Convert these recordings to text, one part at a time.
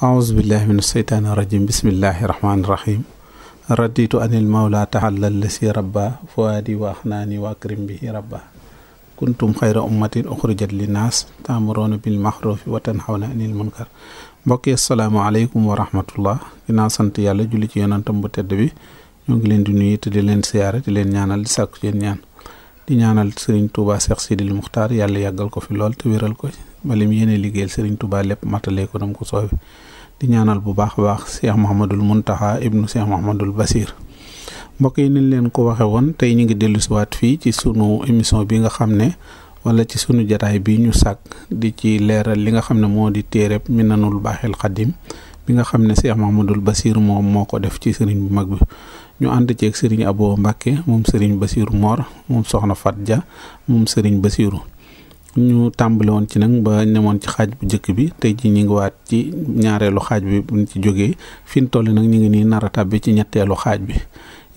aousubillahi min asheytaani irajim bismillahi irahmaaniirahim raditu anil mawla taxallal lasi rabba fuwaadi wa axnaani wa akrim bihi rabba kuntum xayra ummatin uxrijat linnaas taamuroona bil maxruufi wa tanxawna anil munkar mbokk yi asalaamaaleykum wa rahmatullah dinaa sant yàlla julli ci yonantam bu tedd bi ñoo ngi leen di nuyu te di leen siyaare di leen ñaanal di sàkku ci ñaan di ñaanal Serigne Touba Cheikh Sidil Muxtaar yàlla yàggal ko fi lool te wéral ko balim yéene liggéeyal Serigne Touba lépp matalee ko nam ko soobe di ñaanal bu baax a baax Cheikh Mouhamadul Muntaxa ibnu Cheikh Mouhamadul Basir mbokk yi niñ leen ko waxe woon tey ñu ngi dellu siwaat fii ci sunu émission bi nga xam ne wala ci sunu jataay bi ñu sàkk di ci leeral li nga xam ne moo di téereb Minanul Baaxil Xadim bi nga xam ne Cheikh Mouhamadul Basir moom moo ko def ci sëriñ bu mag bi ñu ànd ceeg sëriñ Abo Mbàkke moom sëriñ Basiru Mor moom soxna Fat Dia moom sëriñ Basiru ñu tàmbale woon ci nag ba nemoon ci xaaj bu njëkk bi tey ji ñu ngi waat ci ñaareelu xaaj bi buñ ci jógee fi ñu toll nag ñu ngi nii nar a tàbbi ci ñetteelu xaaj bi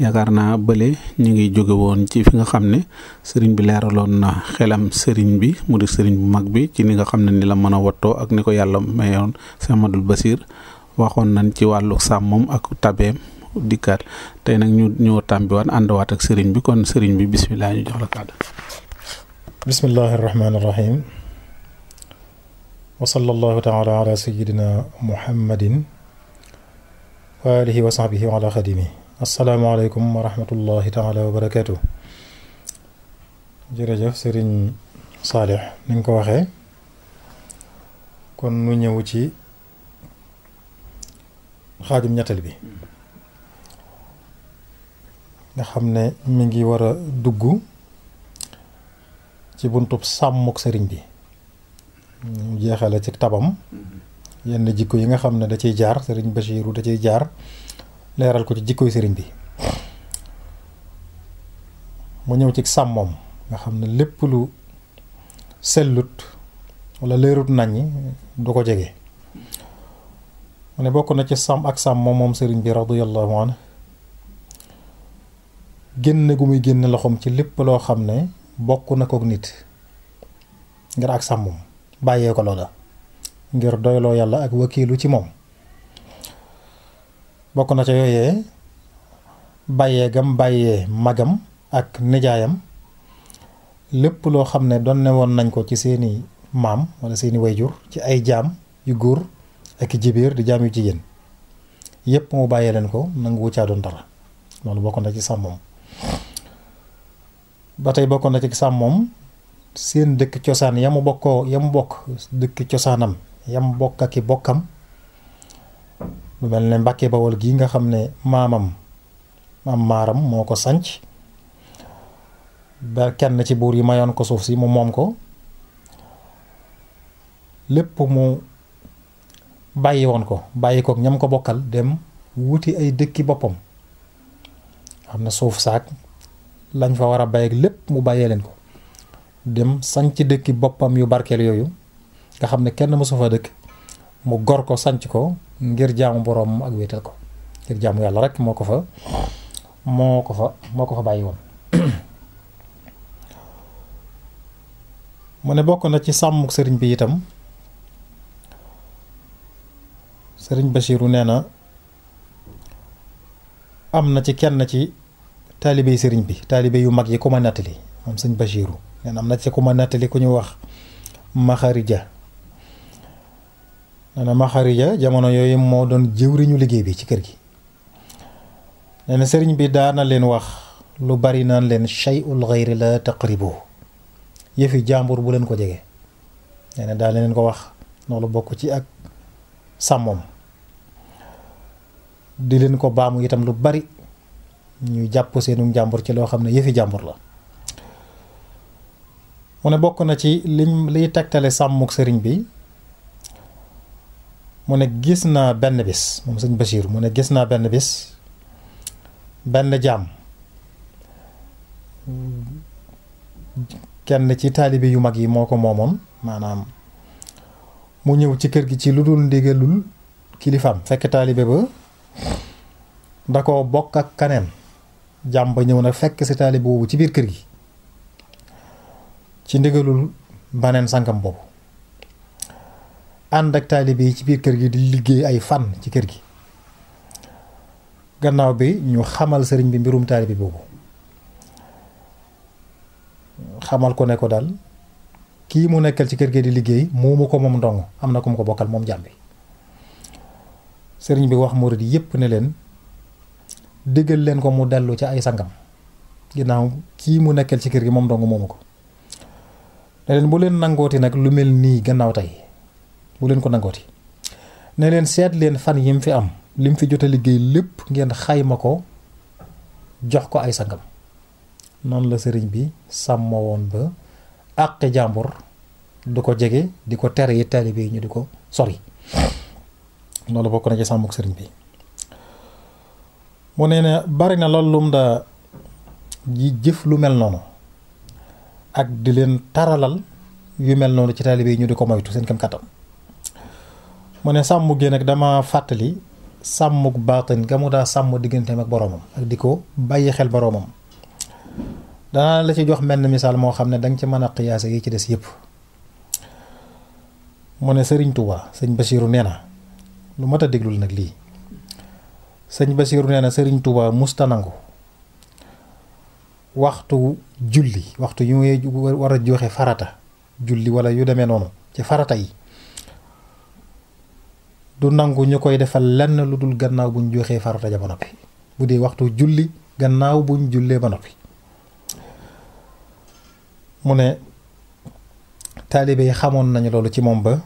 yaakaar naa bële ñu ngi jóge woon ci fi nga xam ne sëriñ bi leeraloon na xelam sëriñ bi mu di sëriñ bu mag bi ci ni nga xam ne ni la mën a wattoo ak ni ko yàlla mayoon Cheikh Ahmadul Basir waxoon nañ ci wàllu sàmmam ak tabeem dikkaat tey nag ñu ñëw tàmbiwaat àndawaat ak sëriñ bi kon sëriñ bi bisimilah ñu jox la kàddu. bismillahi irrahmani irrahim wa sallallahu taala ala sayidina muhammadin wa alihi wa sahbihi wa ala xadimi asalaamaaleykum wa rahmatullahi taala wa barakatuh. jërëjëf sëriñ Saalix ni nga ko waxee kon nu ñëw ci xaajum ñetteel bi nga xam ne mi ngi war a dugg ci buntub sàmmuk sëriñ bi ñu jeexale ci tabam yenn jikko yi nga xam ne da ciy jaar sëriñ Basiiru da ciy jaar leeral ko ci jikkoy sëriñ bi mu ñëw ci sàmmoom nga xam ne lépp lu sellut wala leerut naññi du ko jege mu ne bokk na ci sàmm ak sàmmoom moom sëriñ bi radiyallahu anhu génn gu muy génn loxoom ci lépp loo xam ne bokk na kook nit ngir ak sàmmum bàyyee ko loola ngir doyloo yàlla ak wakiilu ci moom bokk na ca yooyee bàyyee gam bàyyee magam ak nijaayam lépp loo xam ne doon ne woon nañ ko ci seeni maam wala seeni wayjur ci ay jaam yu góor ak jibiir di jaam yu jigéen yépp mu bàyyee leen ko nangu wuccaa doon dara loolu bokk na ci sàmmoom ba tey bokk na ci sàmmoom seen dëkk cosaan yamu bokk dëkk cosaanam yam bokk ak i bokkam lu mel ne Mbàkke Bawol gi nga xam ne maam maaram moo ko sanc ba kenn ci buur yi mayoon ko suuf si mu moom ko lépp mu bàyyi woon ko bàyyi kook ñam ko bokkal dem wuti ay dëkki boppam xam ne suuf saak lañ fa war a bay ak lépp mu bàyyee leen ko dem sanc dëkki boppam yu barkeel yooyu nga xam ne kenn mësu fa dëkk mu gor ko sanc ko ngir jaamu boroom ak wéetal ko ngir jaamu yàlla rek moo ko fa bàyyi woon mu ne bokk na ci sàmmuk sëriñ bi itam sëriñ Basiiru nee na am na ci kenn ci taalibey sëriñ bi taalibe yu mag yi ku ma nettali moom sëñ Basiiru nee na am na ci ku ma nettali ku ñu wax Maxarija nee na Maxarija jamono yooyu moo doon jëwriñu liggéey bi ci kër gi nee na sëriñ bi daana leen wax lu bari naan leen shay'ul ghayri la taqribu yëfi jàmbur bu leen ko jege nee na daal leen ko wax loolu bokk ci ak sàmmoom di leen ko baamu itam lu bari ñu jàpp seenu jàmbur ci loo xam ne yëfi jàmbur la mu ne bokk na ci liy tegtale sàmmuk sëriñ bi mu ne gis naa benn bis moom sëñ Basiir mu ne gis naa benn bis benn jaam kenn ci taalibe yu mag yi moo ko moomoon maanaam mu ñëw ci kër gi ci lu dul ndigalul kilifaam fekk taalibe ba da ko bokk ak kaneen jaam ba ñëw nag fekk si taalibe boobu ci biir kër gi ci ndigalul baneen sànkam boobu ànd ak taalibe yi ci biir kër gi di liggéey ay fan ci kër gi. gannaaw bi ñu xamal sëriñ bi mbirum taalibe boobu xamal ko ne ko daal kii mu nekkal ci kër gi di liggéey moomu ko moom ndong am na ku mu ko bokkal moom jàmbi. sëriñ bi wax murid yépp ne leen déggal leen ko mu dellu ci ay sangam ginnaaw kii mu nekkal ci kër gi moom ndong moomu ko. ne leen bu leen nangooti nag lu mel nii gannaaw tey bu leen ko nangooti. ne leen seet leen fan yim fi am lim fi jot a liggéey lépp ngeen xayma ko jox ko ay sangam. noonu la sëriñ bi sàmmoo woon ba àqi jàmbur du ko jege di ko tere yi taalibe yi ñu di ko sori. loolu bokk na ci sàmmuk sëriñ bi. mu ne ne bari na loolu lum da ji jëf lu mel noonu ak di leen taralal yu mel noonu ci taalibe yi ñu di ko moytu seen kam kàttan. mu ne sàmm gi nag dama fàttali sàmmuk baatin ga mu daa sàmm digganteem ak boroomam ak di ko bàyyi xel boroomam. danaa la ci jox mel ni misaal moo xam ne danga ci mën a xiyaase yi ci des yépp. mu ne sëriñ Tuubaa sëñ Basiiru nee na lu mat a déglul nag lii. sëñ Basiiru nee na sëriñ Tuubaa musta nangu waxtu julli waxtu yu muy war a joxe farata julli wala yu demee noonu ci farata yi du nangu ñu koy defal lenn lu dul gannaaw buñ joxee farata ja ba noppi. bu dee waxtu julli gannaaw buñ jullee ba noppi. mu ne taalibe yi xamoon nañu loolu ci moom ba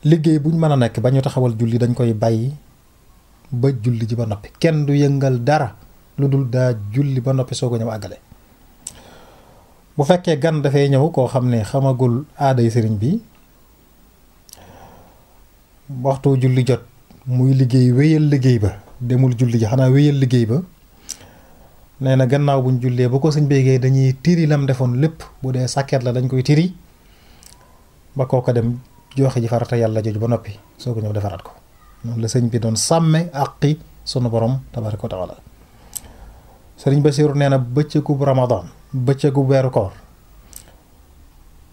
liggéey buñ mën a nekk ba ñu taxawal julli dañ koy bàyyi ba julli ji ba noppi kenn du yëngal dara lu dul daa julli ba noppi soo ko ñëw àggale. bu fekkee gan dafay ñëw koo xam ne xamagul aaday sëriñ bi waxtu julli jot muy liggéey wéyal liggéey ba demul julli ji xanaa wéyal liggéey ba nee na gannaaw buñ jullee bu ko sëñ béygee dañuy tiri lam defoon lépp bu dee sàkket la dañ koy tiri ba kooka dem joxe ji farata yàlla jooju ba noppi soo ko ñëw defaraat ko. noonu la sëñ bi doon sàmme àqi sunu borom tabaaraka wa taala. sëriñ Basiiru nee na bëccëgub Ramadan bëccëgub weeru koor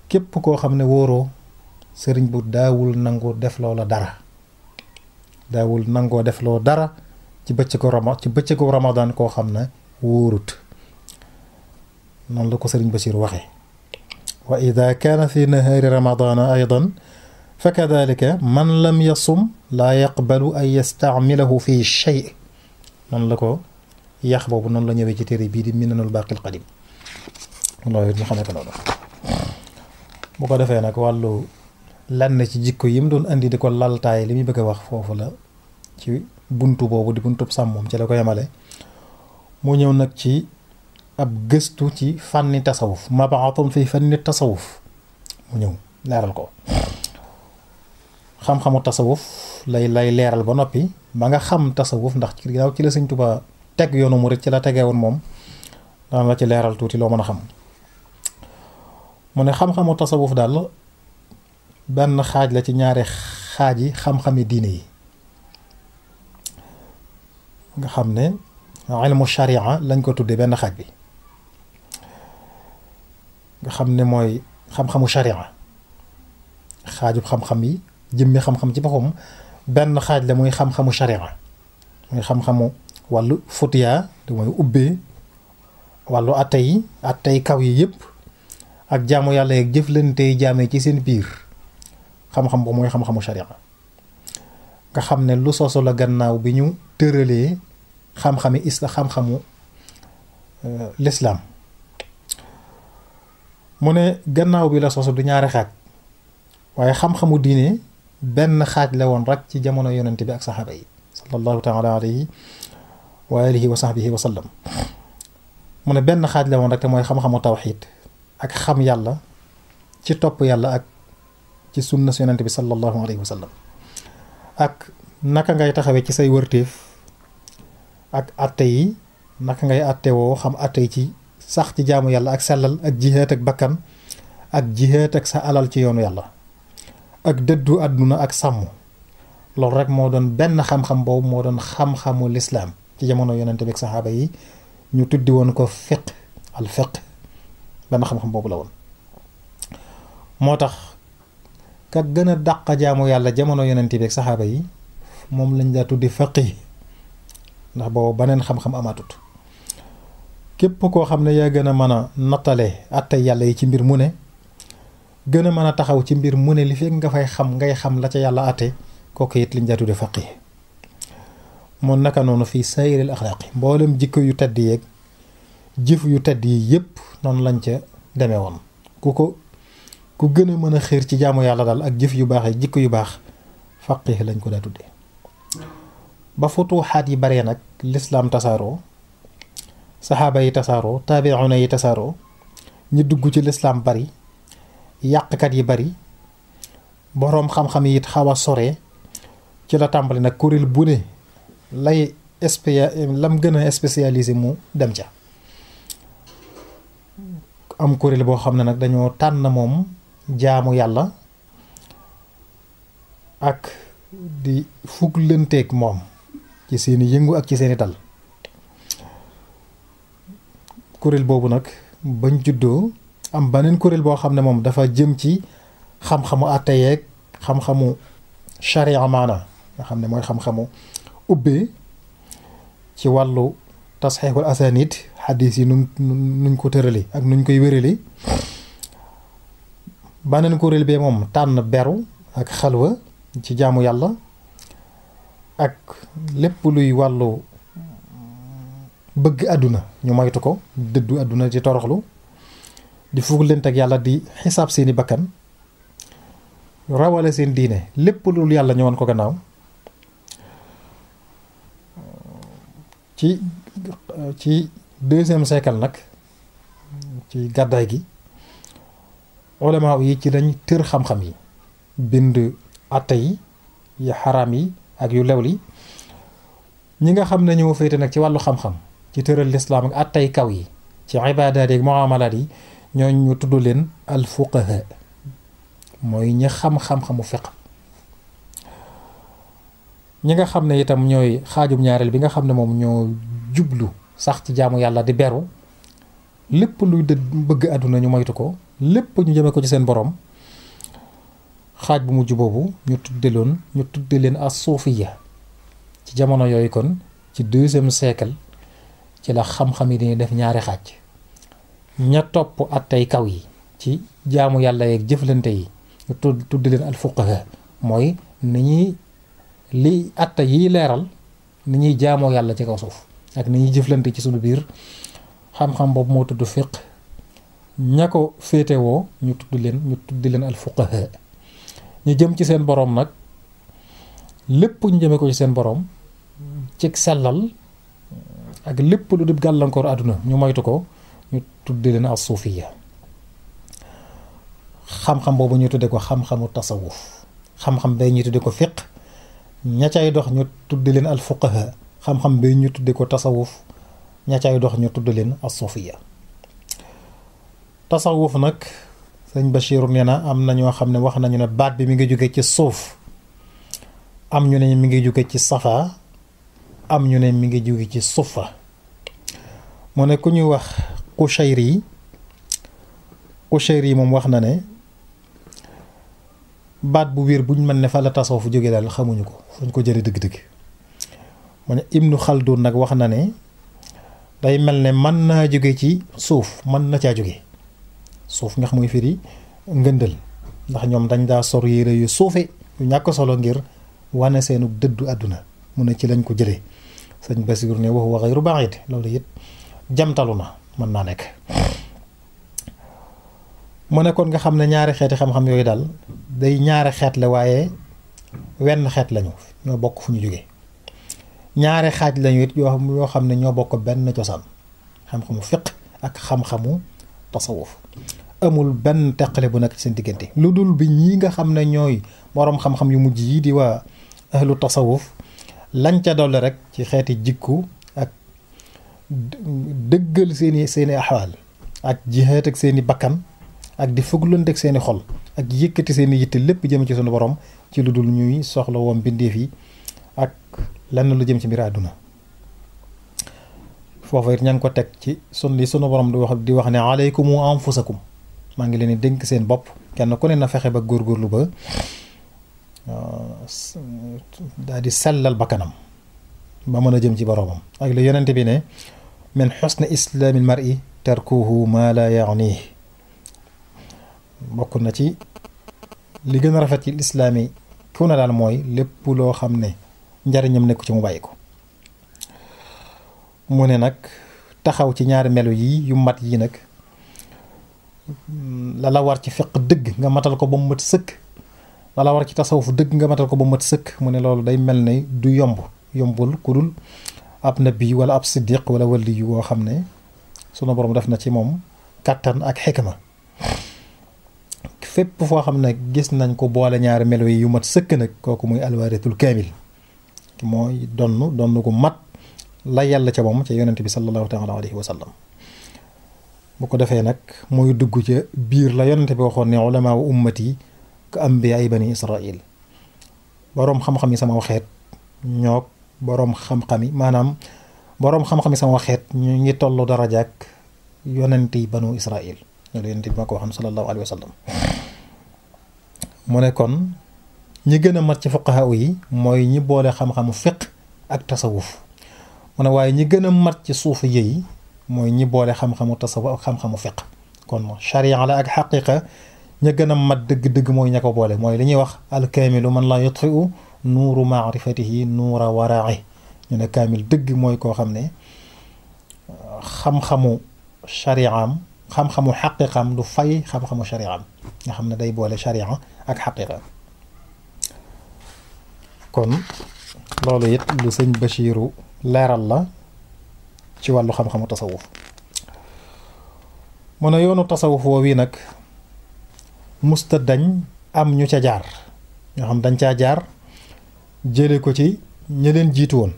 képp koo xam ne wóoroo sëriñ bu daawul nangu def loola dara daawul nangoo def loo dara ci bëccëgu Ramadan koo xam ne wóorut. noonu la ko sëriñ Basiiru waxee. wa ida kaana fi nahaari ramadana aydan fa kadalika man lam yasum laa yaqbalu an yastacmilahu fi shay. noonu la ko yax boobu noonu la ñëwee ci téere bii di Minanul Baaqil Qadiim. loolu ñu xamee ko noonu. bu ko defee nag wàllu lenn ci jikko yi mu doon indi di ko laltaay li muy bëgg a wax foofu la ci buntu boobu di buntub sàmm moom ci la ko yemale. mu ñëw nag ci ab gëstu ci fànni tasawuf mabaatun fi fànni tasawuf mu ñëw leeral ko. xam-xamu tasawuf lay leeral ba noppi ba nga xam tasawuf ndax ci ginnaaw ci la Sëñ Tuubaa teg yoonu murit ci la tegee woon moom daan la ci leeral tuuti loo mën a xam. mu ne xam-xamu tasawuf daal benn xaaj la ci ñaari xaaji xam-xami diine yi nga xam ne ilmu sharia lañ ko tuddee benn xaaj bi nga xam ne mooy xam-xamu sharia xaajub xam-xam yi jëmmi xam-xam ci boppam benn xaaj la muy xam-xamu sharia muy xam-xamu wàllu futiya te mooy ubbee wàllu attey kaw yi yëpp ak jaamu yàlla yeeg jëflante jaamee ci seen biir xam-xam boobu mooy xam-xamu sharia nga xam ne lu soso la gannaaw bi ñu tëralee xam-xamu lislaam mu ne gannaaw bi la soso du ñaari xaaj waaye xam-xamu diine benn xaaj la woon rek ci jamono yonent bi ak saxaaba yi sallallahu taala alayhi wa alihi wa sahbihi wa sallam. mu ne benn xaaj la woon rek te mooy xam-xamu tawxiid ak xam yàlla ci topp yàlla ak ci sunna yonent bi sallallahu alayhi wa sallam ak naka ngay taxawee ci say wërteef ak atte yi naka ngay attewoo xam atte yi ci sax ci jaamu yàlla ak sellal ak jihaat ak bakkan ak jihaat ak sa alal ci yoonu yàlla ak dëddu àdduna ak sàmm. loolu rek moo doon benn xam-xam boobu moo doon xam-xamu lislaam ci jamono yonent bi ak saxaaba yi ñu tuddi woon ko fiqh al fiqh benn xam-xam boobu la woon. moo tax ka gën a dàq jaamu yàlla jamono yonent bi ak saxaaba yi moom lañ daa tuddi faqih ndax boobu beneen xam-xam amaatut képp koo xam ne yaa gën a mën a nattale àtte yàlla yi ci mbir mu ne gën a mën a taxaw ci mbir mu ne li fekk nga fay xam ngay xam la ca yàlla àtte kooku it liñ daa tuddi faqih moom naka noonu fii sayril axlaaqi mboolem jikko yu tedd yeeg jëf yu tedd yi yépp noonu lañ ca demee woon ku gën a mën a xiir ci jaamu yàlla daal ak jëf yu baax yi jikko yu baax faqih lañ ko daa tuddee ba futuxaat yi baree nag lislaam tasaaroo saxaaba yi tasaaroo taabi'una yi tasaaroo ñi dugg ci lislaam bari yàqkat yi bari boroom xam-xam yi it xaw a sore ci la tàmbali nag kuréel bu ne lay lam gën a spécialisé mu dem ca am kuréel boo xam ne nag dañoo tànn moom jaamu yàlla ak di fuglanteeg moom ci seeni yëngu ak ci seeni dal kuréel boobu nag bañ juddoo am beneen kuréel boo xam ne moom dafa jëm ci xam-xamu àtte yeeg xam-xamu sharia maana nga xam ne mooy xam-xamu ubbee ci wàllu tasxiixul asanid xadiis yi nuñ ko tërali ak nuñ koy wérali beneen kuréel bee moom tànn beru ak xalwa ci jaamu yàlla ak lépp luy wàllu bëgg àdduna ñu moytu ko dëddu àdduna ci toroxlu di fuglante ak yàlla di xisaab seeni bakkan rawale seen diine lépp lu yàlla ñëwoon ko gannaaw ci deuxième siècle nag ci gàddaay gi ulama yi ci lañ tër xam-xam yi bind atte yi xaraam yi ak yu lewli ñi nga xam ne ñoo féete nag ci wàllu xam-xam ci tëral lislaam ak attey kaw yi ci ibaadaat yi ak muamalaat yi ñooñ ñu tudd leen al fuqaha mooy ñi xam-xam-xamu fiq ñi nga xam ne itam ñooy xaajum ñaareel bi nga xam ne moom ñoo jublu sax ci jaamu yàlla di beru lépp luy bëgg àdduna ñu moytu ko lépp ñu jëme ko ci seen borom xaaj bu mujj boobu ñu tudde leen as-suufiya ci jamono yooyu kon ci deuxième siècle ci la xam-xam yi dañuy def ñaari xaaj ña topp attey kaw yi ci jaamu yàlla yeeg jëflante yi ñu tudde leen al-fuqaha mooy ni ñuy li atte yiy leeral ni ñuy jaamoo yàlla ci kaw suuf ak ni ñuy jëflante ci suñu biir xam-xam boobu moo tudd fiq ña ko féetewoo ñu tudd leen al fuqaha ñu jëm ci seen boroom nag lépp ñu jëmee ko ci seen boroom ci sellal ak lépp lu di gàllankoor àdduna ñu moytu ko ñu tudd leen as suufiya xam-xam boobu ñu tudde ko xam-xamu tasawuf xam-xam bay ñu tudde ko fiq ña cay dox ñu tudd leen al fuqaha xam-xam bay ñu tudde ko tasawuf ña cay dox ñu tudd leen as suufiya tasawuf nag sëñ Bachir nee na am na ñoo xam ne wax nañu ne baat bi mi ngi jóge ci suuf am ñu ne mi ngi jóge ci safa am ñu ne mi ngi jóge ci sufa mu ne ku ñuy wax Qushayri moom wax na ne baat bu wér buñ mën ne fa la tasawuf jóge daal xamuñu ko fuñ ko jële dëgg-dëgg mu ne Ibnu Khaldun nag wax na ne day mel ne mën naa jóge ci suuf mën na caa jóge suuf nga xam muy firi ngëndal ndax ñoom dañ daa sor yére yu suufe yu ñàkk solo ngir wane seenu dëddu àdduna mu ne ci lañ ko jëlee sëñ Basiru ne wax wa ghayru ba'id loolu it jamtalu na mën naa nekk mu ne kon nga xam ne ñaari xeeti xam-xam yooyu daal day ñaari xeet la waaye wenn xeet lañu ñoo bokk fu ñu jógee ñaari xaaj lañu it yoo xam ne ñoo bokk benn cosaan xam-xamu fiq ak xam-xamu tasawuf amul benn teqale bu nekk ci seen diggante lu dul bi ñii nga xam ne ñooy boroom xam-xam yu mujj yi di waa ahlu tasawuf lañ ca dolli rek ci xeeti jikku ak dëggal seeni axwaal ak jihaat ak seeni bakkan ak di fuglante ak seeni xol ak yëkkati seeni yitte lépp jëm ci sunu borom ci lu dul ñuy soxla woon bindeef yi ak lenn lu jëm ci mbir àdduna foofu it ña ngi ko teg ci sunu borom di wax ne alaykumu anfusakum maa ngi leen di dénk seen bopp kenn ku ne na fexe ba góorgóorlu ba daal di sellal bakkanam ba mën a jëm ci boroomam. ak li yonent bi ne min xusni islaamil mar'i tarkuhu ma la yaanihi, bokk na ci li gën a rafet ci lislaam yi ku ne daal mooy lépp loo xam ne njariñam nekku ci mu bàyyi ko. mu ne nag taxaw ci ñaari melo yi yu mat yi nag la war ci fiq dëgg nga matal ko ba mu mat sëkk, la war ci tasawuf dëgg nga matal ko ba mu mat sëkk. mu ne loolu day mel ne du yombul ku dul ab nabi wala ab siddiq wala wali yu woo xam ne sunu borom def na ci moom kattan ak xikma. fépp foo xam ne gis nañ ko boole ñaari melo yi yu mat sëkk nag kooku muy alwaaritul kaamil, mooy donn gu mat la yàlla ca moom ca yonent bi sallallahu taala alayhi wa sallam. bu ko defee nag muy dugg ca biir la yonent bi waxoon ne ulamaa wa ummati ka ambiyaay bani israil, boroom xam-xam yi sama waxeet ñoog boroom xam-xam yi maanaam boroom xam-xam yi sama waxeet ñu ngi tollu darajaak yonent yi banu israil. loolu yonent bi ma ko waxoon sallallahu alayhi wa sallam. mu ne kon ñi gën a mat ci fuqahaa yi mooy ñi boole xam-xamu fiq ak tasawuf. mu ne waaye ñi gën a mat ci suufi yi mooy ñi boole xam-xamu tasawuf ak xam-xamu fiq. kon sharia la ak xaqiqa ña gën a mat dëgg-dëgg mooy ña ko boole, mooy li ñuy wax alkaamilu man la yutfiu nuuru maarifatihi nuura waraa'i. ñu ne kaamil dëgg mooy koo xam ne xam-xamu shariaam xam-xamu xaqiqaam du fay xam-xamu shariaam, nga xam ne day boole sharia ak xaqiqa. kon loolu it lu sëñ Bachiru leeral la ci wàllu xam-xamu tasawuf. mu ne yoonu tasawuf woo wi nag musta dañ am ñu ca jaar ñoo xam dañ caa jaar jële ko ci ñi leen jiitu woon,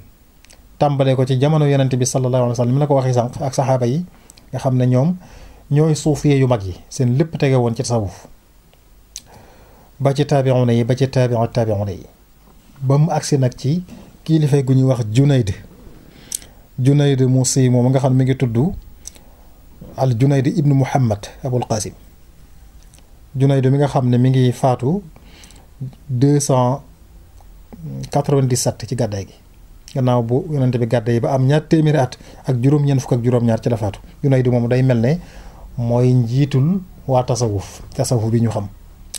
tàmbalee ko ci jamono yonent bi sallallahu alayhi wa sallam mi la ko waxee sànq ak saxaaba yi nga xam ne ñoom ñooy suufiyee yu mag yi, seen lépp tege woon ci tasawuf, ba ci taabi'una yi ba ci taabi'una yi ba mu agsi nag ci kilifa gu ñuy wax Junayd mu si moom nga xam ne mi ngi tudd al Junayd ibnu Muhammad Abul Qasim. Junayd mi nga xam ne mi ngi faatu 297 ci gàddaay gi, gannaaw bu yonente bi gàddaay ba am 200 at ak juróom-ñeent fukk ak juróom-ñaar ci la faatu. Junayd moom day mel ne mooy njiitul waa tasawuf bi ñu xam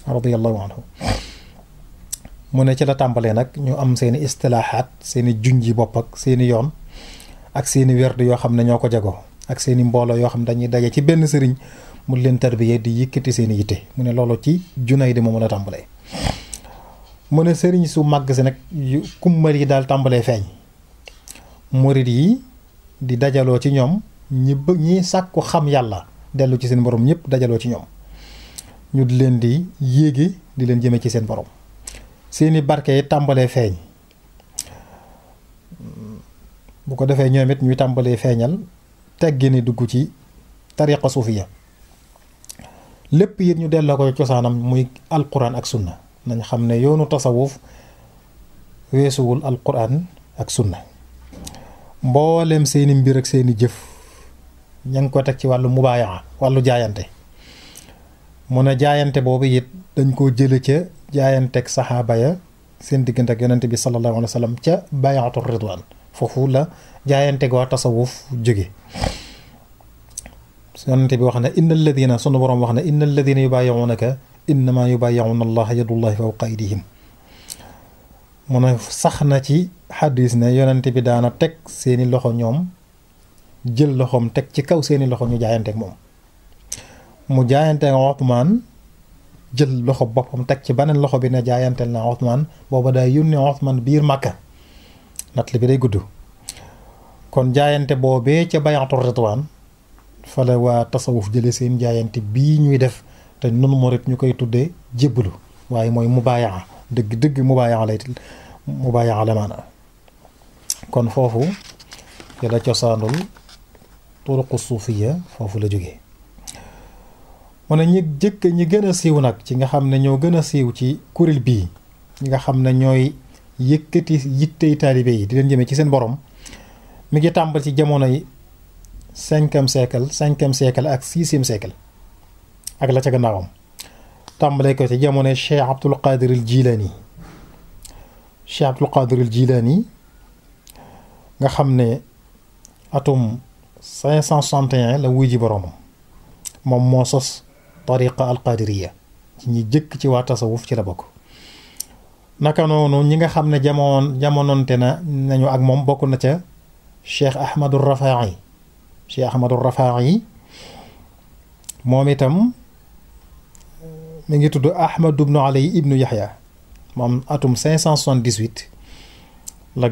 radiyallahu anhu. mu ne ci la tàmbalee nag ñu am seeni istilaahaat, seeni junji bopp ak seeni yoon ak seeni werd yoo xam ne ñoo ko jagoo, ak seeni mbooloo yoo xam ne dañuy daje ci benn sëriñ mu leen tarbiyee di yëkkati seeni yitte. mu ne loolu ci Junayd moom la tàmbalee. mu ne sëriñ su màgg si nag kummal yi daal tàmbalee feeñ, murid yi di dajaloo ci ñoom, ñi sàkku xam yàlla dellu ci seen borom ñëpp dajaloo ci ñoom, ñu di leen di yéege di leen jëme ci seen borom. seeni barke yi tàmbalee feeñ, bu ko defee ñoom it ñuy tàmbalee feeñal teggi ni dugg ci tariqa suufiya. lépp it ñu delloo ko cosaanam muy alquran ak sunna. nañ xam ne yoonu tasawuf weesuwul alquran ak sunna. mboolem seeni mbir ak seeni jëf ña ngi ko teg ci wàllu mubaayaa, wàllu jaayante. mu ne jaayante boobu it dañ koo jële ca jaayanteeg saxaaba ya seen diggante ak yonente bi sallallahu alayhi wa sallam ca bayaatu ridwaan. foofu la jaayanteeg waa tasawuf jóge. yonente bi wax na inna alladina, sunu boroom wax na inna alladina yubaayi'unaka innama yubaayi'una allaha yadullahi fawqa aydihim. mu ne sax na ci xadis ne yonente bi daana teg seeni loxo, ñoom jël loxoom teg ci kaw seeni loxo ñu jaayanteeg moom. mu jaayanteeg Uthman jël loxo boppam teg ci beneen loxo bi ne jaayanteel na Uthman, booba day yónnee Uthman biir Makka. natt bi day gudd. kon jaayante boobee ca bayaatu ridwaan fa la waa tasawuf jële seen jaayante bii ñuy def te nunu murit ñu koy tuddee jébbalu, waaye mooy mubaayaa dëgg mubaayaa la maana. kon foofu ci la cosaanul turuqu suufiya foofu la jógee. mu ne ñi gën a siiw nag ci nga xam ne ñoo gën a siiw ci kuréel bii, ñi nga xam ne ñooy yëkkati yittey taalibe yi di leen jëmee ci seen borom, mi ngi tàmbal ci jamonoy 5e siècle ak 6e siècle ak la ca gannaawam. tàmbalee ko ci jamono Cheikh Abdul Qadir al Jilani. Cheikh Abdul Qadir al Jilani nga xam ne atum 561 la wuy ji boroomam moom moo sos tariqa al qadiriya ci ñi jëkk ci waa tasawuf ci la bokk. naka noonu ñi nga xam ne jamonoonte nañu ak moom bokk na ca Cheikh Ahmadul Rafaa'i. Cheikh Ahmadul Rafaa'i moom itam mi ngi tudd Ahmad ibnu Ali ibnu Yahya moom atum 578 la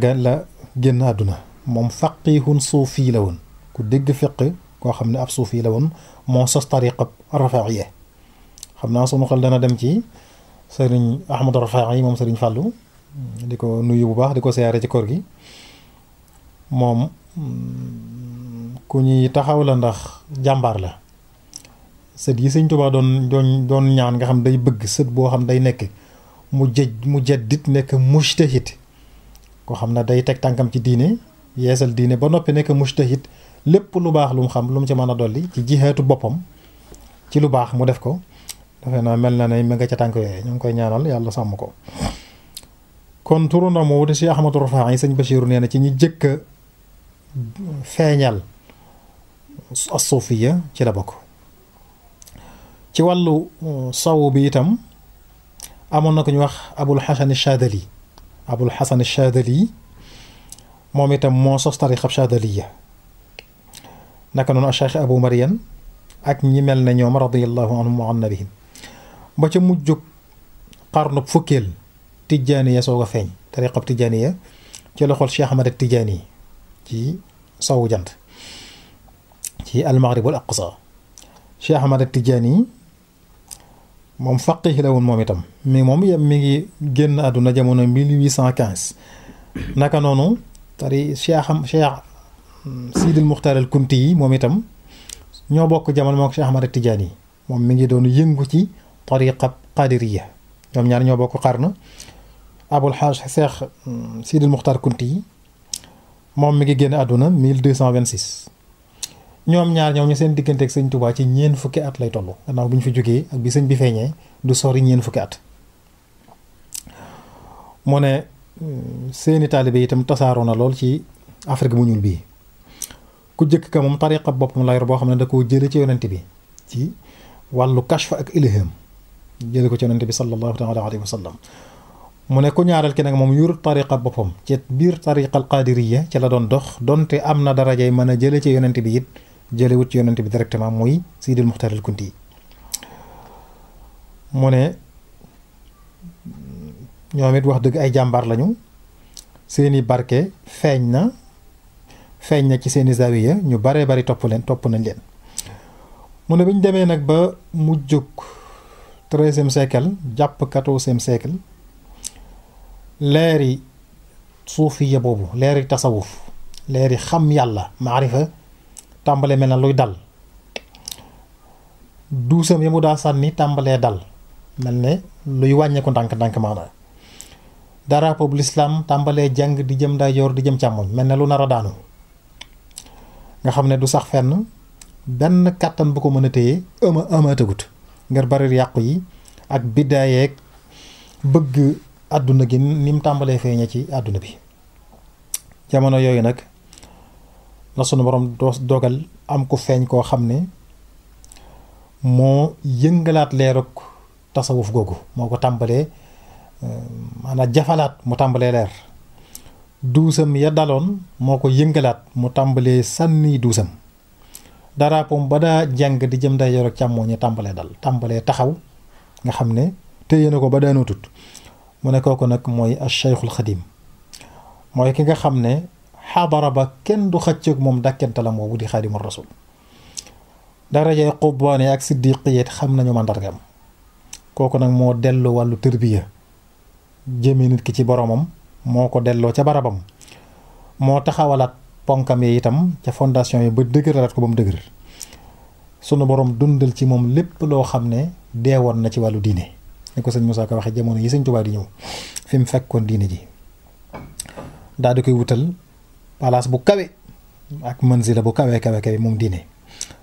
génn àdduna. moom faqihun suufi la woon ku dégg fiq koo xam ne ab suufi la woon moo sos tariqa Rafaa'iya. xam naa sunu xel dana dem ci sëriñ Ahmad Rafaa'i moom sëriñ Fàllu di ko nuyu bu baax di ko siyaare ci koor gi. moom ku ñuy taxaw la ndax jàmbaar la. sët yi Sëñ Tuubaa doon ñaan nga xam day bëgg sët boo xam day nekk mu jaddit nekk mujtahid koo xam ne day teg tànkam ci diine yeesal diine ba noppi nekk mujtahid lépp lu baax lu mu xam lu mu ci mën a dolli ci jihaatu boppam ci lu baax mu def ko. defe naa mel na ne mi nga ca tànk yooyu ñu ngi koy ñaanal yàlla sàmm ko. kon turu na moo di Cheikh Ahmadou Rafaa'i Sëñ Bachiru nee na ci ñi jëkk a feeñal as-suufiya ci la bokk. ci wàllu sawu bi itam amoon na ko ñu wax Abul Hasan Ash-Shaadili. Abul Hasan Ash-Shaadili moom itam moo sos tariqa Shaadiliya. naka noonu Cheikh Abu Marian ak ñi mel ne ñoom radiyallahu anhum wa an nabihim ba ca mujjug xarnu fukkeel Tijaaniya soog a feeñ. tariqa Tijaaniya ci loxol Cheikh Ahmad Tijaani ci sowu jant ci al-Maghrib al-Aqsa. Cheikh Ahmad Tijaani moom faqih la woon moom itam mi ngi génn àdduna jamono 1815. naka noonu Cheikh Sidil Muxtaar al Kunti yi moom itam ñoo bokk jamono moom Cheikh Ahmad Tijaani moom mi ngi doon yëngu ci tariqa qadiriya. ñoom ñaar ñoo bokk xarna. Abul Hajj Cheikh Sidil Muxtaar Kunti yi moom mi ngi génn àdduna 1226. ñoom ñaar ñu seen digganteeg Sëñ Tuubaa ci ñeen fukki at lay toll gannaaw bu ñu fi jógee ak bi sëñ bi feeñee du sori ñeen fukki at. mu ne seeni taalibe itam tasaaroo na lool ci Afrique bu ñuul bii. ku jëkk ka moom tariqa boppam la yor boo xam ne da koo jële ci yonent bi ci wàllu kashf ak ilham jële ko ci yonent bi sallallahu taala alayhi wa sallam. mu ne ku ñaareel ki nag moom yor tariqa boppam ci biir tariqa al qadiriya ci la doon dox donte am na darajay mën a jële ci yonent bi it jëlewut ci yonent bi directement muy Sidil Muxtaar al Kunti. mu ne ñoom it wax dëgg ay jàmbaar lañu. seeni barke feeñ na ci seeni zawiya ñu baree bari topp nañ leen. mu ne bi ñu demee nag ba mu jóg 13e siècle jàpp 14e siècle leeri suufiya boobu leeri tasawuf leeri xam yàlla maarifa tàmbalee mel na luy dal. duusam yi mu daa sànni tàmbalee dal mel ne luy wàññeeku ndànk-ndànk maanaam. drapeau bu lislaam tàmbalee jàng di jëm ndeyjoor di jëm càmmoñ mel ne lu nar a daanu nga xam ne du sax fenn benn kàttan bu ko mën a téye amaatagut ngir bari yàqu yi ak bidaayeeg bëgg àdduna gi ni mu tàmbalee feeñe ci àdduna bi. jamono yooyu nag la sunu borom dogal am ku feeñ koo xam ne moo yëngalaat leerug tasawuf googu moo ko tàmbalee maanaam jafalaat mu tàmbalee leer. duusam ya daloon moo ko yëngalaat mu tàmbalee sànni duusam. darapoom ba daa jàng di jëm day yor ak càmmoo ñu tàmbalee dal tàmbalee taxaw nga xam ne téye na ko ba daanoo tut. mu ne kooku nag mooy Cheikhul Xadim mooy ki nga xam ne xadara ba kenn du xëccoog moom dàkkantalam boobu di Xaadimu Rasuul. darajay qubbaani ak siddiqiyat xam nañu màndargam. kooku nag moo delloo wàllu tërbiya jëme nit ki ci boromam moo ko delloo ca barabam moo taxawalaat ponkam yi itam ca fondation yi ba dëgëralaat ko ba mu dëgër. sunu borom dundal ci moom lépp loo xam ne deewoon na ci wàllu diine ni ko sëñ Moussa Ka waxee jamono yi sëñ Tuubaa di ñëw fi mu fekkoon diine ji daal di koy wutal palaas bu kawe ak manzila bu kawe moom diine.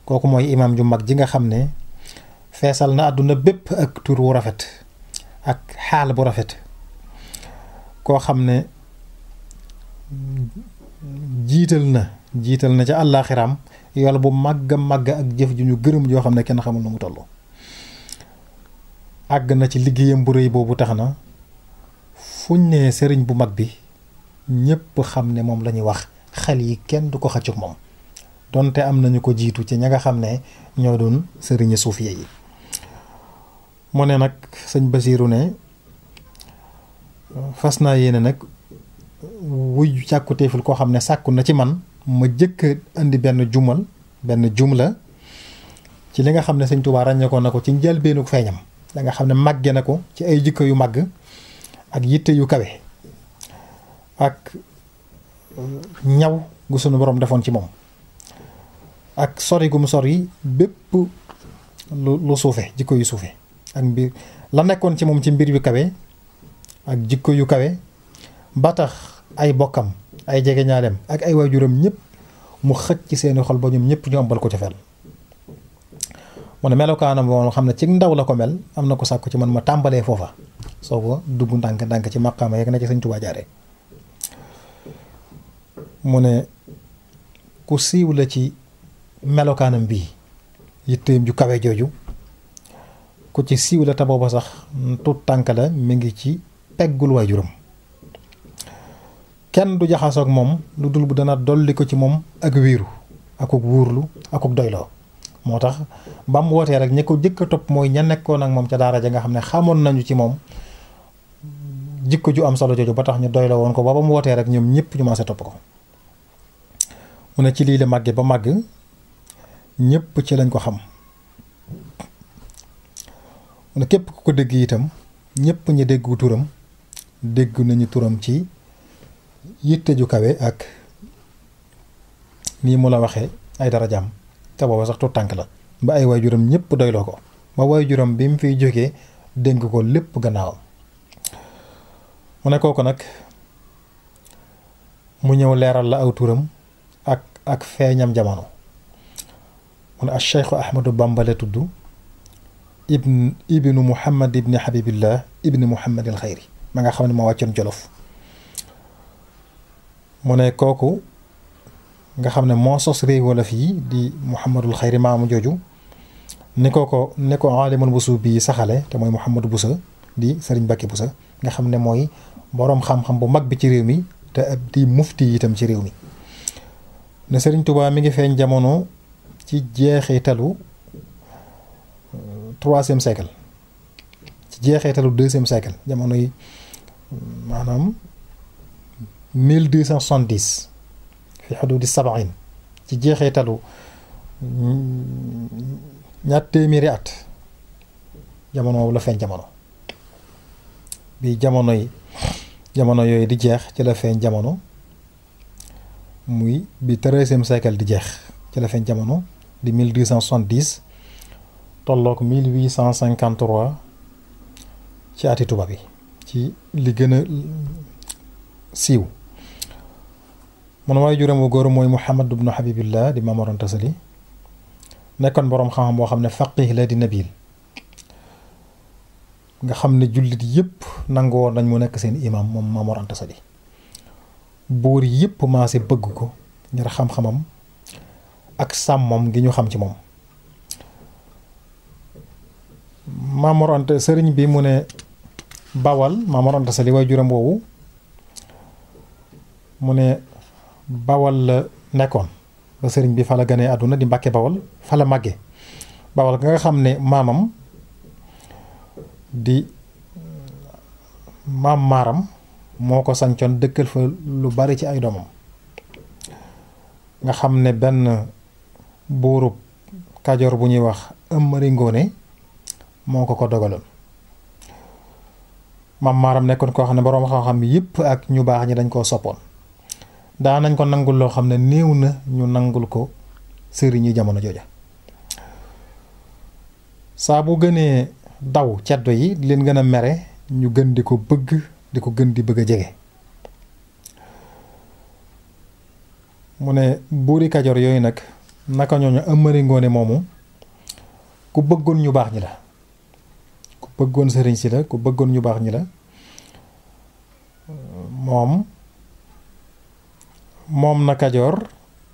kooku mooy imaam ju mag ji nga xam ne feesal na àdduna bépp ak tur wu rafet ak xaal bu rafet koo xam ne jiital na ca àllaaxiraam yool bu màgg màgg ak jëf ju ñu gërëm joo xam ne kenn xamul nu mu toll. àgg na ci liggéeyam bu rëy boobu tax na fuñ ne sëriñ bu mag bi ñépp xam ne moom la ñuy wax xel yi kenn du ko xëccug moom donte am nañu ko jiitu ci ña nga xam ne ñoo doon sëriñi suufiye yi. mu ne nag sëñ Basiiru ne fas naa yéene nag wuy càkkutéeful koo xam ne sàkku na ci man ma jëkk indi benn jumla ci li nga xam ne sëñ Tuubaa ràññeekoo na ko ci njëlbeenu feeñam da nga xam ne màgge na ko ci ay jikko yu màgg ak yitte yu kawe ak ñaw gu sunu borom defoon ci moom ak sori gu mu sori bépp lu suufe jikko yu suufe ak mbir la nekkoon ci moom ci mbir yu kawe ak jikko yu kawe ba tax ay bokkam ay jegeñaaleem ak ay waajuram ñëpp mu xëcc ci seeni xol ba ñoom ñëpp ñu ëmbal ko ca fel mu ne melokaanam boo xam ne ci ndaw la ko mel am na ko sàkku ci man ma tàmbalee foofa soo ko dugg ndànk ci maqaama yeeg na ci Sëñ Tuubaa jaare mu ne ku siiw la ci melokaanam bii yitteem ju kawe jooju ku ci siiw la te booba sax tut tànk la mi ngi ci peggul waajuram kenn du jaxasoog moom lu dul bu dana dolli ko ci moom ak wiiru akuk wuurlu akuk doyloo moo tax ba mu wootee rek ñi ko jëkk a topp mooy ña nekkoon ak moom ca daara ja nga xam ne xamoon nañu ci moom jikko ju am solo jooju ba tax ñu doyloo woon ko ba mu wootee rek ñoom ñëpp ñu maase topp ko mu ne ci lii la màgge ba màgg ñëpp ci lañ ko xam mu ne képp ku ko dégg itam ñëpp ñu déggu turam dégg nañu turam ci yitte ju kawe ak nii mu la waxee ay darajaam te booba sax tuut tànk la ba ay waajuram ñëpp doyloo ko ba waajuram bi mu fiy jógee dénk ko lépp gannaawam mu ne kooku nag mu ñëw leeral la aw turam ak feeñam jamono mu ne Cheikh Ahmadou Bamba la tudd ibnu Muhammad ibni Habibillah ibni Muhammad al Xayri ma nga xam ne moo wàccoon Jolof mu ne kooku nga xam ne moo sos réew wolof yi di Muhammadul Xayri maamu jooju ni ko aalimul busu bii saxale te mooy Muhammadu Busa di Sëriñ Mbàkke Busa nga xam ne mooy boroom xam-xam bu mag bi ci réew mi te ab di mufti itam ci réew mi ne Sëriñ Tuubaa mi ngi feeñ jamono ci jeexitalu 3e siècle ci jeexitalu 2e siècle jamono yi maanaam 1270 fi xuduudi 70 ci jeexitalu ñaar téeméeri at jamono la feeñ jamono bi jamono yooyu di jeex ci la feeñ jamono muy bi 13e siècle di jeex ci la feeñ jamono di 1270 tolloog 1853 ci ati tubaab bi ci li gën a siiw mun waaye juróom wu góor mooy Muhammad ibnu Habibillah di Maam Mor Anta Sali nekkoon boroom xam-xam boo xam ne faqih la di nabil nga xam ne jullit yëpp nangoo nañ mu nekk seen imam moom Maam Mor Anta Sali buur yëpp maase bëgg ko ngir xam-xamam ak sàmmam gi ñu xam ci moom Maam Mor Anta sëriñ bi mu ne Bawal Maam Mor Anta Sali waaye juróom woowu mu ne Bawal la nekkoon ba sëriñ bi fa la gënee àdduna di Mbàkke Bawal fa la màgge Bawal nga xam ne maamam di maam maaram moo ko sancoon dëkkal fa lu bari ci ay doomam nga xam ne benn buurub Kajoor bu ñuy wax Ëmmëri Ngoone moo ko dogaloon maam maaram nekkoon koo xam ne boroom xam-xam yëpp ak ñu baax ñi dañ koo soppoon daa nañ ko nangul loo xam ne néew na ñu nangul ko sëriñ yi jamono jooja saa bu gënee daw ceddo yi leen gën a mere ñu gën di ko bëgg di ko gën di bëgg a jege mu ne buuri Kajoor yooyu nag naka ñooñu Ëmmëri Ngoone moomu ku bëggoon ñu baax ñi la, ku bëggoon sëriñ si la, ku bëggoon ñu baax ñi la. moom na Kajoor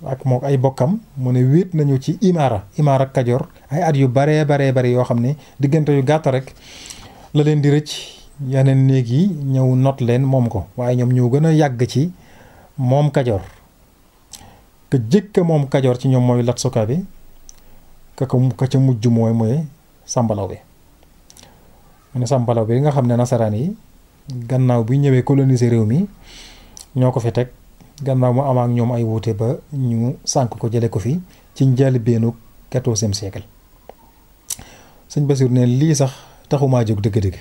ak moom ay bokkam mu ne wéet nañu ci imaara Kajoor ay at yu baree bari yoo xam ne diggante yu gàtt rek la leen di rëcc yeneen néeg yi ñëw not leen moom ko, waaye ñoom ñoo gën a yàgg ci moom Kajoor. ka jëkk moom Kajoor ci ñoom mooy Lat Suka bi, ka ca mujj mooy Sàmbalaw bi. mu ne Sàmbalaw bi nga xam ne nasaraan yi gannaaw bi ñëwee coloniser réew mi ñoo ko fi teg, gannaaw mu am ak ñoom ay wuute ba ñu sànk ko jële ko fi ci njëlbéenu 14e siècle. sëñ Basiru ne lii sax taxumaa jóg dëgg-dëgg,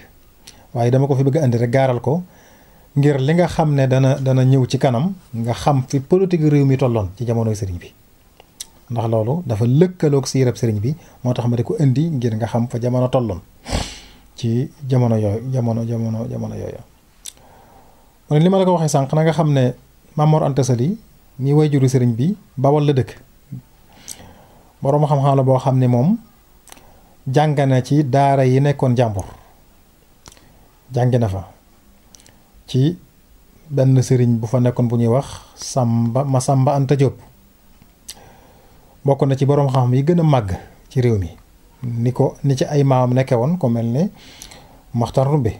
waaye dama ko fi bëgg a indi rek gaaral ko ngir li nga xam ne dana ñëw ci kanam nga xam fi politique réew mi tolloon ci jamonoy sëriñ bi, ndax loolu dafa lëkkaloog siirab sëriñ bi, moo tax ma di ko indi ngir nga xam fa jamono tolloon ci jamono yooyu. mu ne li ma la ko waxee sànq na nga xam ne Maam Mor Anta Sali mi wayjuru sëriñ bi Bawol la dëkk. boroom xam-xam la boo xam ne moom jàng na ci daara yi nekkoon Njàmbur, jàng na fa ci benn sëriñ bu fa nekkoon bu ñuy wax Masamba Anta Diop. bokk na ci boroom xam-xam yi gën a màgg ci réew mi ni ci ay maamam nekke woon ko mel ne Maxtar Ndumbe.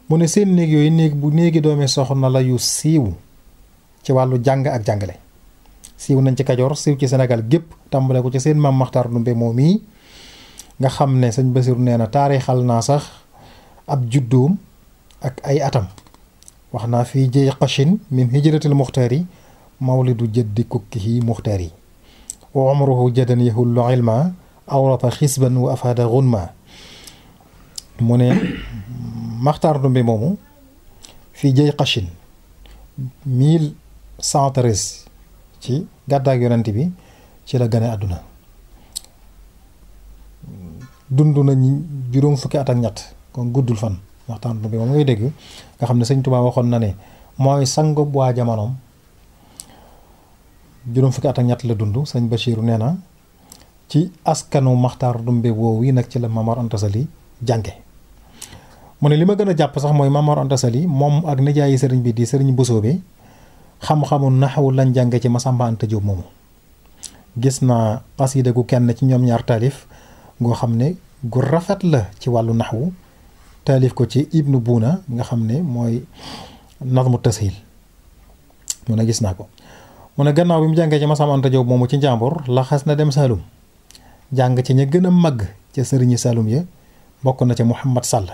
mu ne seen néeg yooyu néegi doomi soxna la yu siiw ci wàllu jàng ak jàngale, siiw nañ ci Kajoor, siiw ci Sénégal gépp, tàmbale ko ci seen maam Maxtar Ndumbe moom mii nga xam ne sëñ Basiru nee na taarixal naa sax ab juddoom ak ay atam. wax naa fii jëy qashin min hijratil muxtaari mawlidu jëddi kukkihi muxtaari wa umruhu jadan yahullu ilma awrata xisban wa afada gunma. mu ne Maxtar Ndumbe moomu fii jëy qashin 1113 ci gàddaak yonent bi ci la gane àdduna. dund nañ juróom fukki at ak ñett, kon guddul fan. Maxtar Ndumbe moom ngay dégg nga xam ne sëñ Tuubaa waxoon na ne mooy sangu bu waa jamonoom, juróom fukki at ak ñett la dund. sëñ Bachiru nee na ci askanu Maxtar Ndumbe woowu yi nag ci la Maam Mor Anta Sali jànge. mu ne li ma gën a jàpp sax mooy Maam Mor Anta Sali moom ak nijaayi sëriñ bi di sëriñ Bousso bi xam-xamu naxwu lañ jànge ci Masamba Anta Diop moomu. gis naa xasida gu kenn ci ñoom ñaar taalif goo xam ne gu rafet la ci wàllu naxwu, taalif ko ci Ibnu Buuna nga xam ne mooy nazmu tashil. mu ne gis naa ko. mu ne gannaaw bi mu jàngee ci Masamba Anta Diop moomu ci Njàmbur la xas na dem Saalum jàng ci ña gën a màgg ca sëriñi Saalum ya, bokk na ca Mouhamad Sall,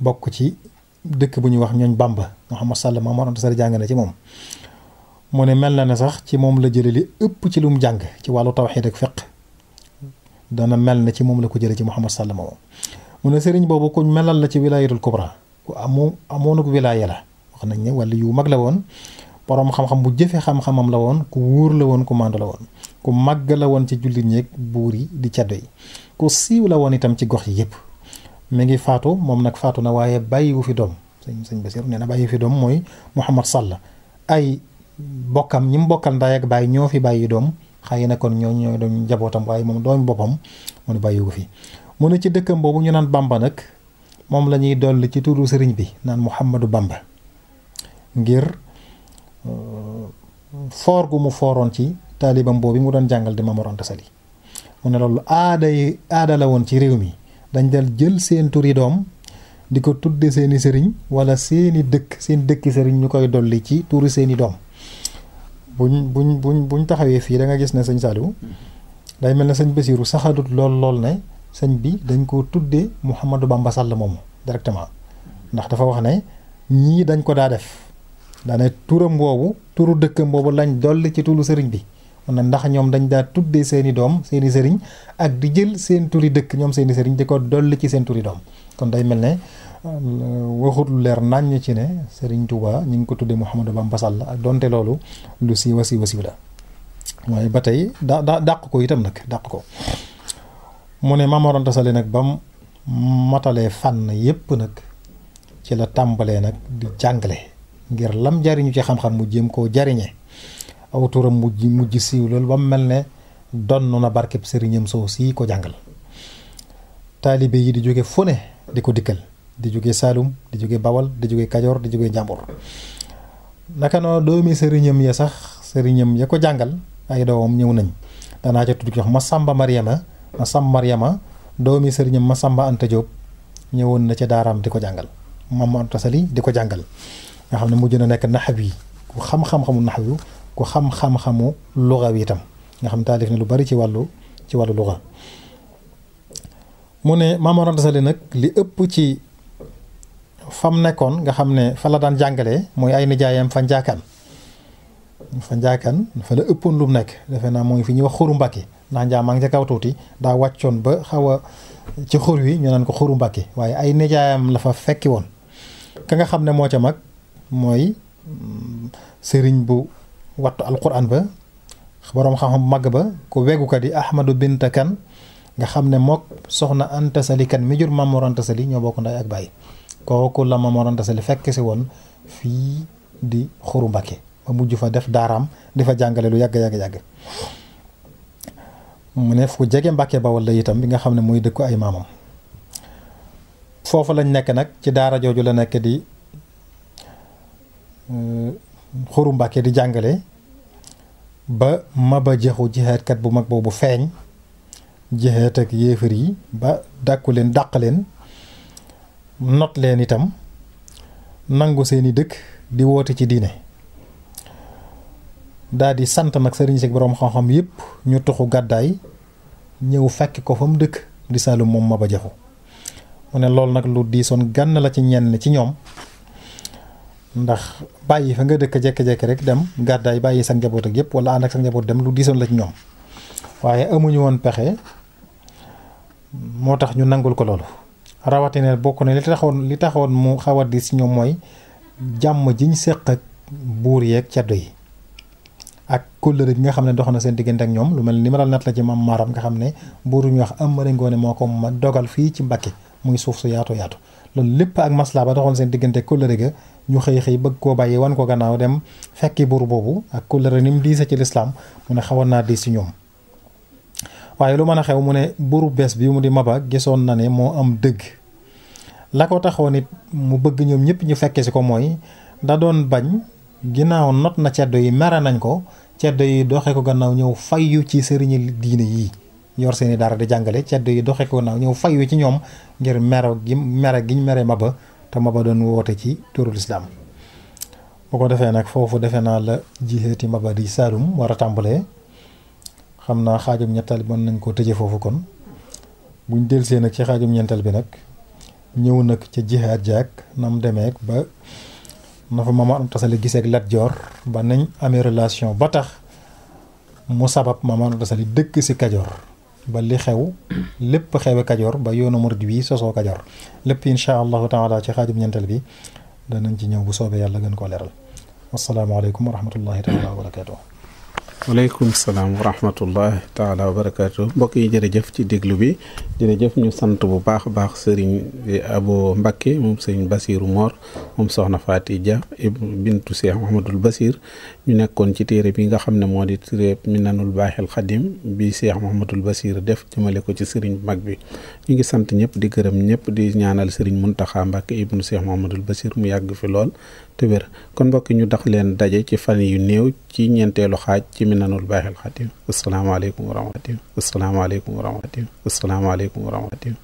bokk ci dëkk bu ñuy wax ñooñ Bamba. Mouhamad Sall Maam Mor Anta Sali jàng na ci moom. mu ne mel na ne sax ci moom la jële li ëpp ci lu mu jàng ci wàllu tawxiid ak fiq, dana mel na ci moom la ko jële ci Mouhamad Sall moomu. mu ne sëriñ boobu kuñ melal la ci wilaayatul kubra, ku amoonuk wilaaya la. wax nañ ne wàllu yu mag la woon, boroom xam-xam bu jëfe xam-xamam la woon, ku wóor la woon, ku màndu la woon, ku màgg la woon ci jullit ñeeg buur yi di caddo yi, ku siiw la woon itam ci gox yi yëpp. mi ngi faatu moom nag faatu na waaye bàyyiwu fi doom. sëñ Basiru nee na bàyyiwu fi doom mooy Mouhamad Sall. ay bokkam ñi mu bokkal ndaay ak baay ñoo fi bàyyi doom, xëy na kon ñooy doon njabootam, waaye moom doomi boppam mu ne bàyyiwu fi. mu ne ci dëkkam boobu ñu naan Bamba nag moom la ñuy dolli ci turu sëriñ bi naan Mouhamadou Bamba, ngir foor gu mu fooroon ci taalibam boobu mu doon jàngal di Maam Mor Anta Sali. mu ne loolu aada la woon ci réew mi, dañ dal jël seen turi doom di ko tudde seeni sëriñ wala seen dëkki sëriñ ñu koy dolli ci turi seeni doom. buñ taxawee fii da nga gis ne sëñ Saliou day mel ne sëñ Basiru saxadut lool ne sëñ bi dañ koo tuddee Mouhamadou Bamba Sall moomu directement, ndax dafa wax ne ñii dañ ko daa def daane turam boobu turu dëkkam boobu lañ dolli ci turu sëriñ bi. na ndax ñoom dañ daa tuddee seeni doom seeni sëriñ ak di jël seen turi dëkk ñoom seeni sëriñ di ko dolli ci seen turi doom. kon day mel ne waxut lu leer naññ ci ne sëriñ Touba ñu ngi ko tuddee Mouhamadou Bamba Sall, ak donte loolu lu siiwa la waaye ba tey dàq ko itam nag dàq ko. mu ne Maam Mor Anta Sali nag bam matalee fànn yépp nag ci la tàmbalee nag di jàngale ngir lam jariñu ci xam-xam mu jéem koo jariñe. aw turam mujj siiw loolu ba mu mel ne donn na barkeb sëriñam soo si ko jàngal. taalibe yi di jóge fu ne di ko dikkal, di jóge Saalum, di jóge Bawal, di jóge Kajoor, di jóge Njàmbur. naka noonu doomi sëriñam ya sax sëriñam ya ko jàngal ay doomam ñëw nañ. danaa ca tudd jox Masamba Mariama doomi sëriñam Masamba Anta Diop ñëwoon na ca daaraam di ko jàngal. Maam Anta Sali di ko jàngal nga xam ne mujj na nekk naxwi ku xam-xam-xamu naxwi ku xam-xam-xamu luga wi itam nga xam taalif ne lu bari ci wàllu luga. mu ne Maam Anta Sali nag li ëpp ci fam nekkoon nga xam ne fa la daan jàngalee mooy ay nijaayam fa njaakaan fa la ëppoon lu mu nekk defe naa mooy fi ñuy wax xuru Mbàkke ndax njaa maa ngi ca kaw tuuti daa wàccoon ba xaw a ci xur wi ñu naan ko xuru Mbàkke waaye ay nijaayam la fa fekki woon. ka nga xam ne moo ca mag mooy sëriñ bu wattu alquran ba boroom xam-xam mag ba ku weggu ka di Ahmadu Binta Kan nga xam ne mook soxna Anta Sali Kan mi jur Maam Mor Anta Sali ñoo bokk nday ak baay kooku la Maam Mor Anta Sali fekk si woon fii di xuru Mbàkke ba mujj fa def daaraam di fa jàngale lu yàgg. mu ne fu jege Mbàkke Bawol la itam bi nga xam ne muy dëkku ay maamam. foofu lañ nekk nag ci daara jooju la nekk di xuru Mbàkke di jàngale ba Maba Jaxu jihaatkat bu mag boobu feeñ jihaat ak yéefar yi ba dàq leen not leen itam nangu seeni dëkk di woote ci diine daal di sant nag sëriñ si boroom xam-xam yépp ñu tuxu gàddaay ñëw fekk ko fa mu dëkk di Saalum moom Maba Jaxu mu ne loolu nag lu diisoon gànn la ci ñenn ci ñoom ndax bàyyi fa nga dëkk jekki-jekki rek dem gàddaay bàyyi sa njaboot ak yépp wala ànd ak sa njaboot dem lu diisoon la ci ñoom waaye amuñu woon pexe moo tax ñu nangul ko loolu rawatina bokk na li taxoon mu xaw a diis ci ñoom mooy jàmm jiñ séq ak buur yeeg ceddo yi ak kóllëre gi nga xam ne dox na seen diggante ak ñoom lu mel ni ma la nat la ci Maam Maaram nga xam ne buur ñu wax Amari Ngoone moo ko ma dogal fii ci Mbàkke muy suuf su yaatu loolu lépp ak maslaa ba doxoon seen diggante kóllëre ga ñu xëy bëgg koo bàyyi wan ko gannaaw dem fekki buur boobu ak kóllëre ni mu diise ci lislaam mu ne xawoon naa diis ci ñoom. waaye lu mën a xew mu ne buuru bees bi mu di Maba gisoon na ne moo am dëgg la ko taxoon it mu bëgg ñoom ñëpp ñu fekke si ko mooy da doon bañ ginnaaw not na ceddo yi mere nañ ko ceddo yi doxe ko gannaaw ñëw fayyu ci sëriñi diine yii yor seeni dara di jàngale ceddo yi doxe ko gannaaw ñëw fayyu ci ñoom ngir mere giñ mere Maba te Maba doon woote ci turu lislaam bu ko defee nag foofu defe naa la jiheeti Maba di Saalum war a tàmbalee xam naa xaajum ñettal bi mën nañ koo tëje foofu kon buñ delsee nag ci xaajum ñeenteel bi nag ñëw nag ca jihaad jaag nam demeek ba na fa Maam Anta Sali gisee ak Lat Joor ba nañ amee relation ba tax mu sabab Maam Anta Sali dëkk si Kajoor ba li xew lépp xewe Kajoor ba yoonu murid wi sosoo Kajoor lépp insha allahu taala ci xaajum ñeenteel bi danañ ci ñëw bu soobee yàlla gën koo leeral asalaamaaleykum wa rahmatullahi taala wa barakatuh. waaleykum salaam wa rahmatullahi taala wa barakaatu mbokk yi jërëjëf ci déglu bi jërëjëf ñu sant bu baax a baax sëriñ Abo Mbakke moom sëriñ Basiiru Moor moom soxna Faati Dia bintu Cheikh Mouhamadul Basir ñu nekkoon ci téere bi nga xam ne moo di téere Minanul Baaxil Xadim bi Cheikh Mouhamadul Basir def jëmale ko ci sëriñ bu mag bi ñu ngi sant ñëpp di gërëm ñëpp di ñaanal sëriñ Muntaxa Mbakke ibnu Cheikh Mouhamadul Basir mu yàgg fi lool te wér kon mbokk ñu dax leen daje ci fan yu néew ci ñeenteelu xaaj ci Minanul Baaxil Xadim asalaamaaleykum wa rahmatulah asalaamaaleykum wa rahmatulah asalaamaaleykum wa rahmatulah